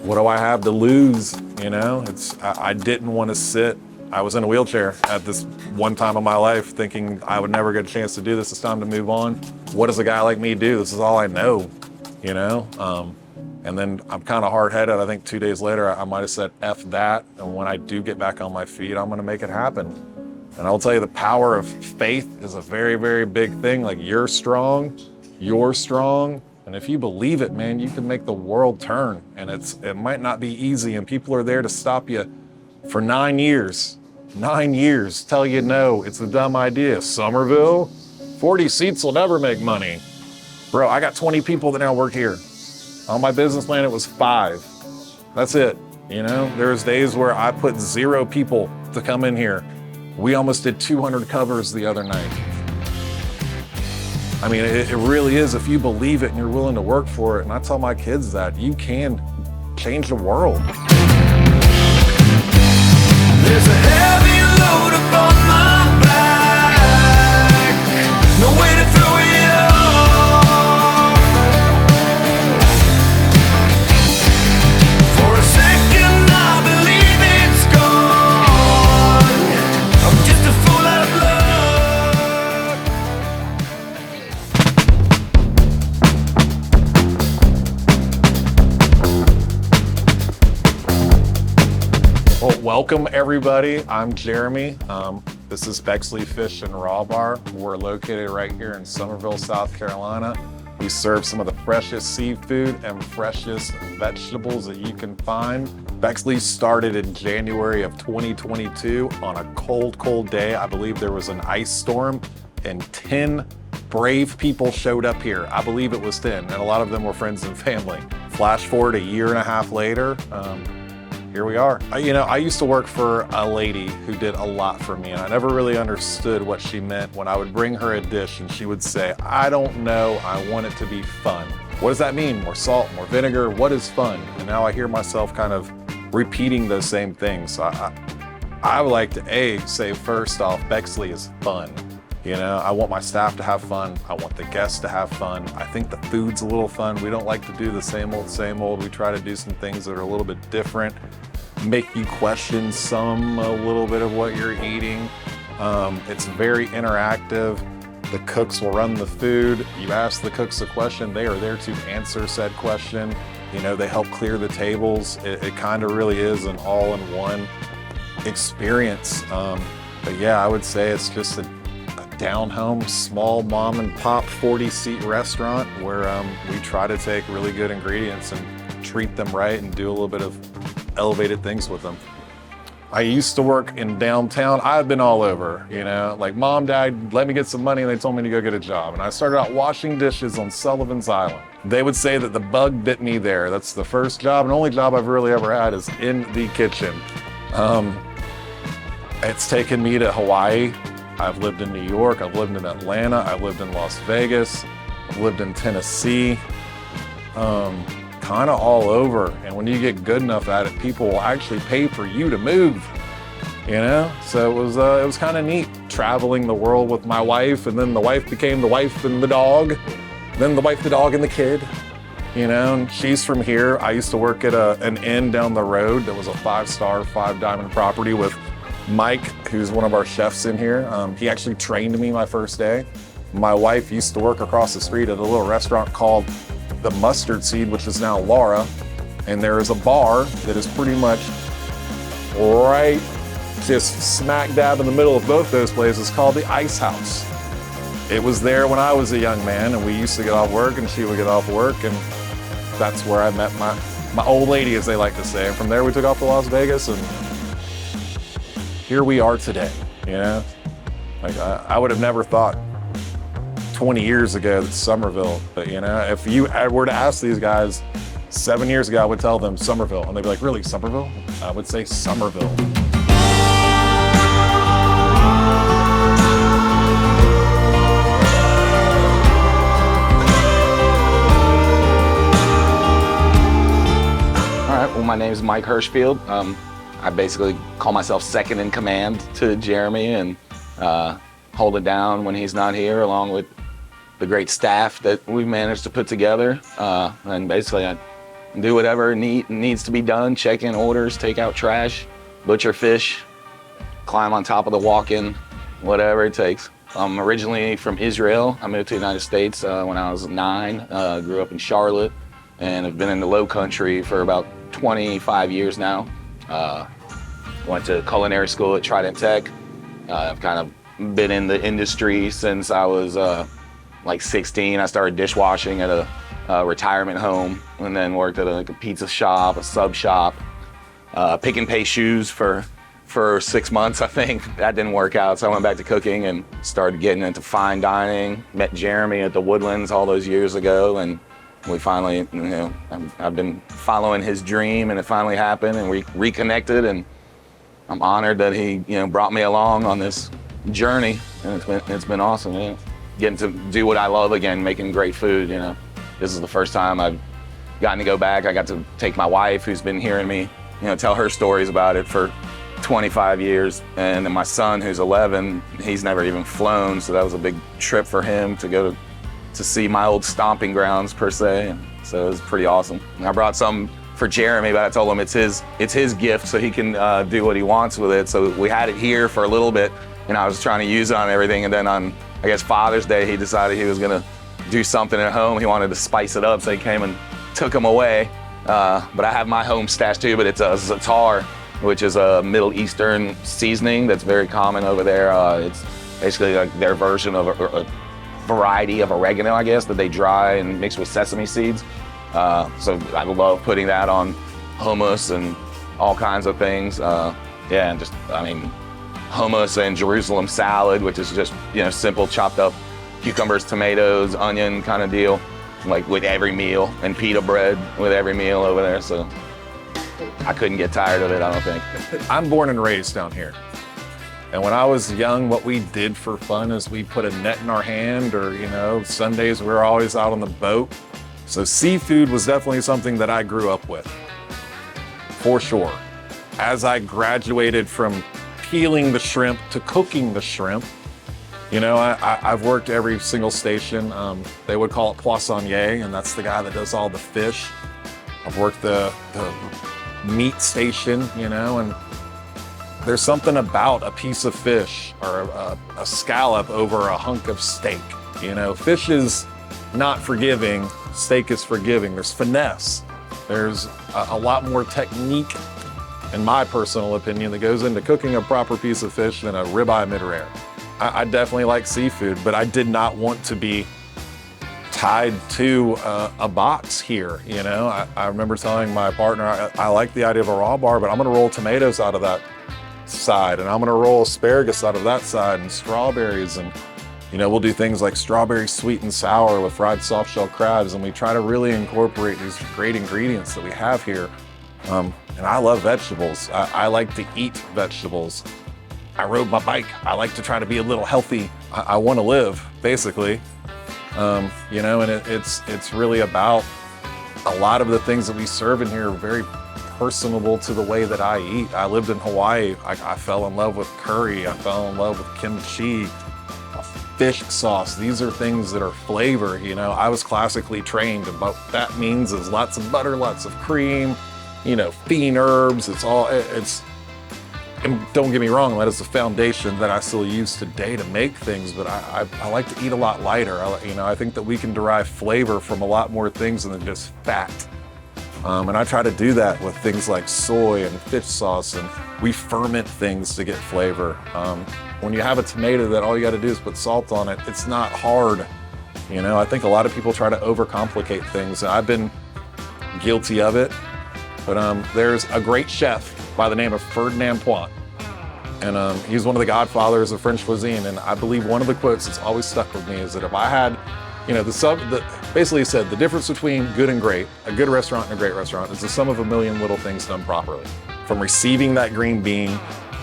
what do I have to lose? You know, I didn't want to sit. I was in a wheelchair at this one time of my life thinking I would never get a chance to do this. It's time to move on. What does a guy like me do? This is all I know, you know? And then I'm kind of hard-headed. I think 2 days later, I might have said, F that. And when I do get back on my feet, I'm gonna make it happen. And I'll tell you, the power of faith is a very, very big thing. Like, you're strong. And if you believe it, man, you can make the world turn. And it might not be easy, and people are there to stop you for 9 years. 9 years, tell you no, it's a dumb idea. Somerville, 40 seats will never make money. Bro, I got 20 people that now work here. On my business plan, it was 5. That's it, you know? There's days where I put 0 people to come in here. We almost did 200 covers the other night. I mean, it really is, if you believe it and you're willing to work for it, and I tell my kids that, you can change the world. There's a heavy load upon my back, no way to throw it off. For a second I believe it's gone. I'm just a fool out of Well, welcome everybody. I'm Jeremy. This is Bexley Fish and Raw Bar. We're located right here in Somerville, South Carolina. We serve some of the freshest seafood and freshest vegetables that you can find. Bexley started in January of 2022 on a cold, cold day. I believe there was an ice storm and 10 brave people showed up here. I believe it was 10, and a lot of them were friends and family. Flash forward a year and a half later, here we are. I used to work for a lady who did a lot for me, and I never really understood what she meant when I would bring her a dish and she would say, I don't know, I want it to be fun. What does that mean? More salt, more vinegar, what is fun? And now I hear myself kind of repeating those same things. So I would like to say first off, Bexley is fun. You know, I want my staff to have fun. I want the guests to have fun. I think the food's a little fun. We don't like to do the same old. We try to do some things that are a little bit different, make you question a little bit of what you're eating. It's very interactive. The cooks will run the food. You ask the cooks a question, they are there to answer said question. You know, they help clear the tables. It kind of really is an all-in-one experience. But yeah, I would say it's just a down-home, small mom and pop 40-seat restaurant where we try to take really good ingredients and treat them right and do a little bit of elevated things with them. I used to work in downtown. I've been all over, you know, like mom, dad, let me get some money and they told me to go get a job. And I started out washing dishes on Sullivan's Island. They would say that the bug bit me there. That's the first job and only job I've really ever had is in the kitchen. It's taken me to Hawaii. I've lived in New York, I've lived in Atlanta, I've lived in Las Vegas, I've lived in Tennessee, kind of all over. And when you get good enough at it, people will actually pay for you to move, you know? So it was kind of neat traveling the world with my wife, and then the wife became the wife and the dog, then the wife, the dog, and the kid, you know? And she's from here. I used to work at an inn down the road that was a 5-star, 5-diamond property with Mike, who's one of our chefs in here. He actually trained me my first day. My wife used to work across the street at a little restaurant called The Mustard Seed, which is now Laura. And there is a bar that is pretty much right just smack dab in the middle of both those places called the Ice House. It was there when I was a young man, and we used to get off work and she would get off work, and that's where I met my old lady, as they like to say. And from there we took off to Las Vegas, and here we are today, you know? Like I would have never thought 20 years ago that Somerville, but you know, if you were to ask these guys 7 years ago, I would tell them Somerville, and they'd be like, really, Somerville? I would say Somerville. All right, well, my name is Mike Hirschfield. I basically call myself second in command to Jeremy and hold it down when he's not here, along with the great staff that we've managed to put together. And basically, I do whatever needs to be done, check in orders, take out trash, butcher fish, climb on top of the walk-in, whatever it takes. I'm originally from Israel. I moved to the United States when I was 9, grew up in Charlotte, and have been in the Low Country for about 25 years now. Went to culinary school at Trident Tech. I've kind of been in the industry since I was like 16. I started dishwashing at a retirement home, and then worked at a pizza shop, a sub shop, pick and pay shoes for 6 months, I think. That didn't work out, so I went back to cooking and started getting into fine dining. Met Jeremy at the Woodlands all those years ago, and we finally, I've been following his dream, and it finally happened, and we reconnected, and I'm honored that he, brought me along on this journey, and it's been awesome, yeah. Getting to do what I love again, making great food, This is the first time I've gotten to go back. I got to take my wife, who's been hearing me, tell her stories about it for 25 years, and then my son, who's 11, he's never even flown, so that was a big trip for him to go to see my old stomping grounds, per se. So it was pretty awesome. I brought some for Jeremy, but I told him it's his gift, so he can do what he wants with it. So we had it here for a little bit, and I was trying to use it on everything, and then on, I guess, Father's Day, he decided he was gonna do something at home. He wanted to spice it up, so he came and took them away. But I have my home stash too, but it's a za'atar, which is a Middle Eastern seasoning that's very common over there. It's basically like their version of a variety of oregano, I guess, that they dry and mix with sesame seeds. So I love putting that on hummus and all kinds of things. And just, hummus and Jerusalem salad, which is just, simple chopped up cucumbers, tomatoes, onion kind of deal, like with every meal, and pita bread with every meal over there. So I couldn't get tired of it, I don't think. I'm born and raised down here. And when I was young, what we did for fun is we put a net in our hand, or, Sundays we were always out on the boat. So seafood was definitely something that I grew up with, for sure. As I graduated from peeling the shrimp to cooking the shrimp, I've worked every single station. They would call it poissonnier, and that's the guy that does all the fish. I've worked the meat station, and there's something about a piece of fish or a scallop over a hunk of steak. Fish is not forgiving, steak is forgiving. There's finesse. There's a lot more technique, in my personal opinion, that goes into cooking a proper piece of fish than a ribeye mid-rare. I definitely like seafood, but I did not want to be tied to a box here, I remember telling my partner, I like the idea of a raw bar, but I'm gonna roll tomatoes out of that side, and I'm gonna roll asparagus out of that side, and strawberries, and we'll do things like strawberry sweet and sour with fried soft shell crabs, and we try to really incorporate these great ingredients that we have here. And I love vegetables. I like to eat vegetables. I rode my bike. I like to try to be a little healthy. I want to live, basically. And it's really about a lot of the things that we serve in here are very personable to the way that I eat. I lived in Hawaii. I fell in love with curry. I fell in love with kimchi, fish sauce. These are things that are flavor. I was classically trained, and what that means is lots of butter, lots of cream, fiend herbs. And don't get me wrong, that is the foundation that I still use today to make things, but I like to eat a lot lighter. I think that we can derive flavor from a lot more things than just fat. And I try to do that with things like soy and fish sauce, and we ferment things to get flavor. When you have a tomato that all you got to do is put salt on it, it's not hard. I think a lot of people try to overcomplicate things. I've been guilty of it, but there's a great chef by the name of Ferdinand Pointe, and he's one of the godfathers of French cuisine. And I believe one of the quotes that's always stuck with me is that if I had, basically he said the difference between good and great, a good restaurant and a great restaurant, is the sum of a million little things done properly. From receiving that green bean,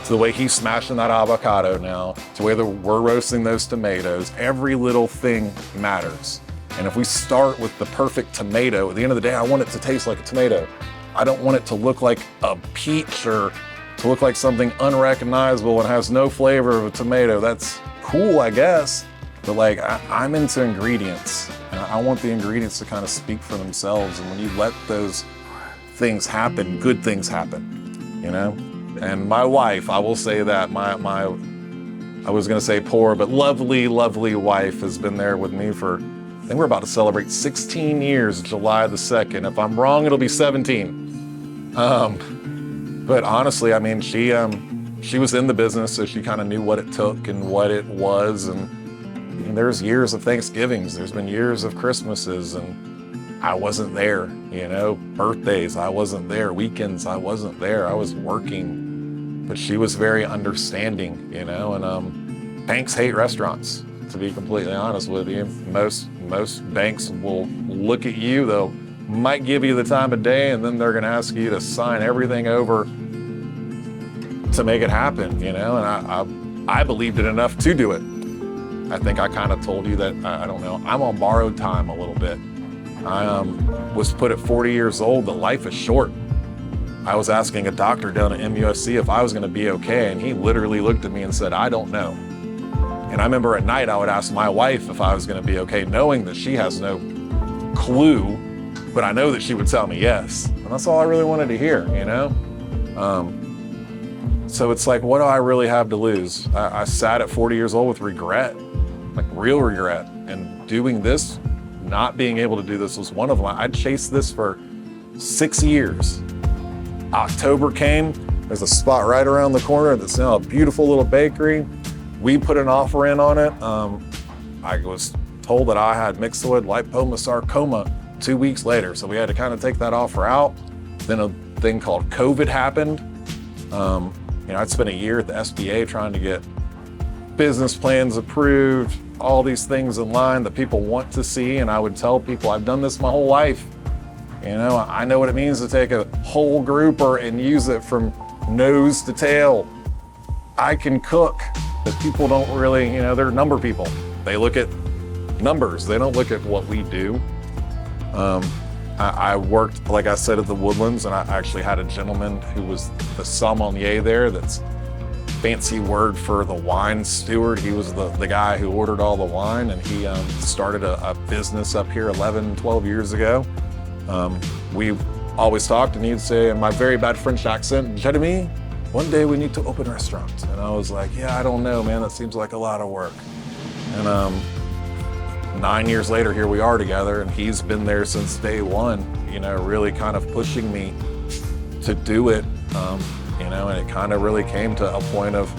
to the way he's smashing that avocado now, to whether we're roasting those tomatoes, every little thing matters. And if we start with the perfect tomato, at the end of the day, I want it to taste like a tomato. I don't want it to look like a peach or to look like something unrecognizable and has no flavor of a tomato. That's cool, I guess, but I'm into ingredients, and I want the ingredients to kind of speak for themselves. And when you let those things happen, good things happen, you know? And my wife, I will say that, I was gonna say poor, but lovely, lovely wife has been there with me for, I think we're about to celebrate 16 years, July the 2nd. If I'm wrong, it'll be 17. But honestly, I mean, she was in the business, so she kind of knew what it took and what it was. And there's years of Thanksgivings, there's been years of Christmases, and I wasn't there, you know, birthdays, I wasn't there, weekends, I wasn't there, I was working. But she was very understanding, you know, and banks hate restaurants, to be completely honest with you. Most banks will look at you, they'll might give you the time of day, and then they're gonna ask you to sign everything over to make it happen, you know, and I believed it enough to do it. I think I kind of told you that, I don't know, I'm on borrowed time a little bit. I was put at 40 years old that life is short. I was asking a doctor down at MUSC if I was gonna be okay, and he literally looked at me and said, I don't know. And I remember at night I would ask my wife if I was gonna be okay, knowing that she has no clue, but I know that she would tell me yes. And that's all I really wanted to hear, you know? So it's like, what do I really have to lose? I sat at 40 years old with regret, like real regret. And doing this, not being able to do this was one of them. I chased this for 6 years. October came, there's a spot right around the corner that's now a beautiful little bakery. We put an offer in on it. I was told that I had myxoid liposarcoma 2 weeks later. So we had to kind of take that offer out. Then a thing called COVID happened. You know, I'd spent a year at the SBA trying to get business plans approved, all these things in line that people want to see. And I would tell people, I've done this my whole life. You know, I know what it means to take a whole grouper and use it from nose to tail. I can cook, but people don't really, you know, they're number people. They look at numbers, they don't look at what we do. I worked, like I said, at the Woodlands, and I actually had a gentleman who was the sommelier there. That's fancy word for the wine steward. He was the guy who ordered all the wine, and he started a business up here 11, 12 years ago. We always talked, and he'd say in my very bad French accent, Jeremy, one day we need to open a restaurant. And I was like, yeah, I don't know, man, that seems like a lot of work. And 9 years later, here we are together, and he's been there since day one, you know, really kind of pushing me to do it, you know, and it kind of really came to a point of,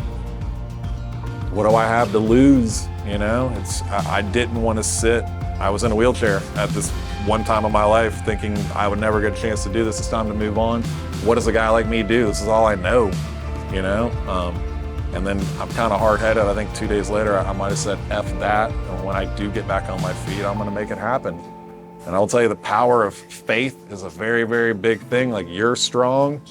what do I have to lose? You know, I didn't want to sit. I was in a wheelchair at this one time of my life thinking I would never get a chance to do this. It's time to move on. What does a guy like me do? This is all I know, you know? And then I'm kind of hard-headed. I think 2 days later, I might have said, F that. And when I do get back on my feet, I'm gonna make it happen. And I'll tell you, the power of faith is a very, very big thing. Like, you're strong,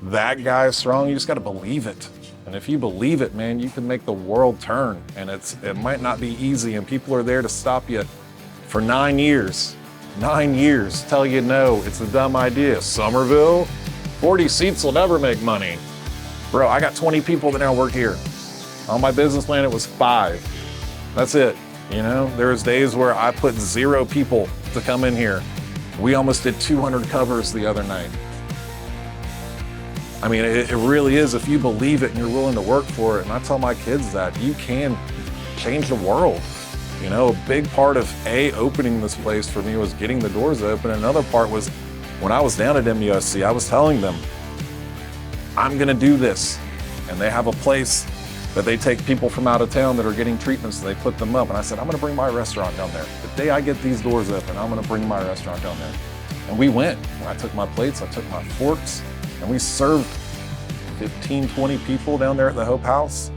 that guy is strong. You just gotta believe it. And if you believe it, man, you can make the world turn. And it might not be easy, and people are there to stop you for 9 years. 9 years, tell you no, it's a dumb idea. Somerville, 40 seats will never make money. Bro, I got 20 people that now work here. On my business plan, it was 5. That's it, you know? There's days where I put 0 people to come in here. We almost did 200 covers the other night. I mean, it really is, if you believe it and you're willing to work for it, and I tell my kids that, you can change the world. You know, a big part of opening this place for me was getting the doors open. Another part was when I was down at MUSC, I was telling them, I'm gonna do this. And they have a place that they take people from out of town that are getting treatments, and they put them up. And I said, I'm gonna bring my restaurant down there. The day I get these doors open, I'm gonna bring my restaurant down there. And we went. And I took my plates, I took my forks, and we served 15, 20 people down there at the Hope House.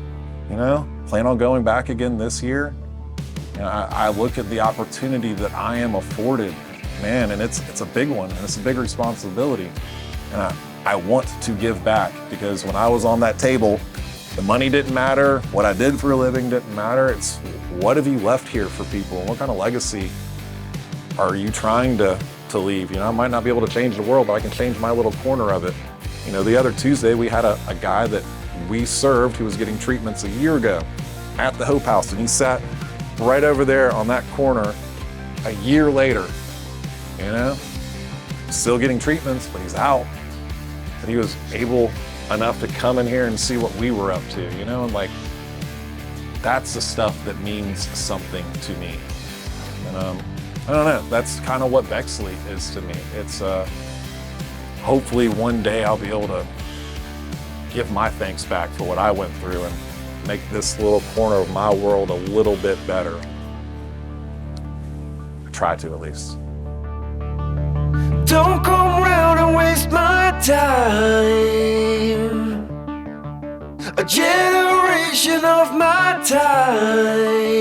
You know, plan on going back again this year. You know, I look at the opportunity that I am afforded, man, and it's a big one, and it's a big responsibility. And I want to give back, because when I was on that table, the money didn't matter, what I did for a living didn't matter. It's what have you left here for people? What kind of legacy are you trying to leave? You know, I might not be able to change the world, but I can change my little corner of it. You know, the other Tuesday, we had a guy that we served who was getting treatments a year ago at the Hope House, and he sat right over there on that corner a year later, you know? still getting treatments, but he's out. That he was able enough to come in here and see what we were up to, you know, and like, that's the stuff that means something to me. And I don't know, that's kind of what Bexley is to me. It's hopefully one day I'll be able to give my thanks back for what I went through and make this little corner of my world a little bit better. I try to, at least. Don't come round and waste my time. A generation of my time.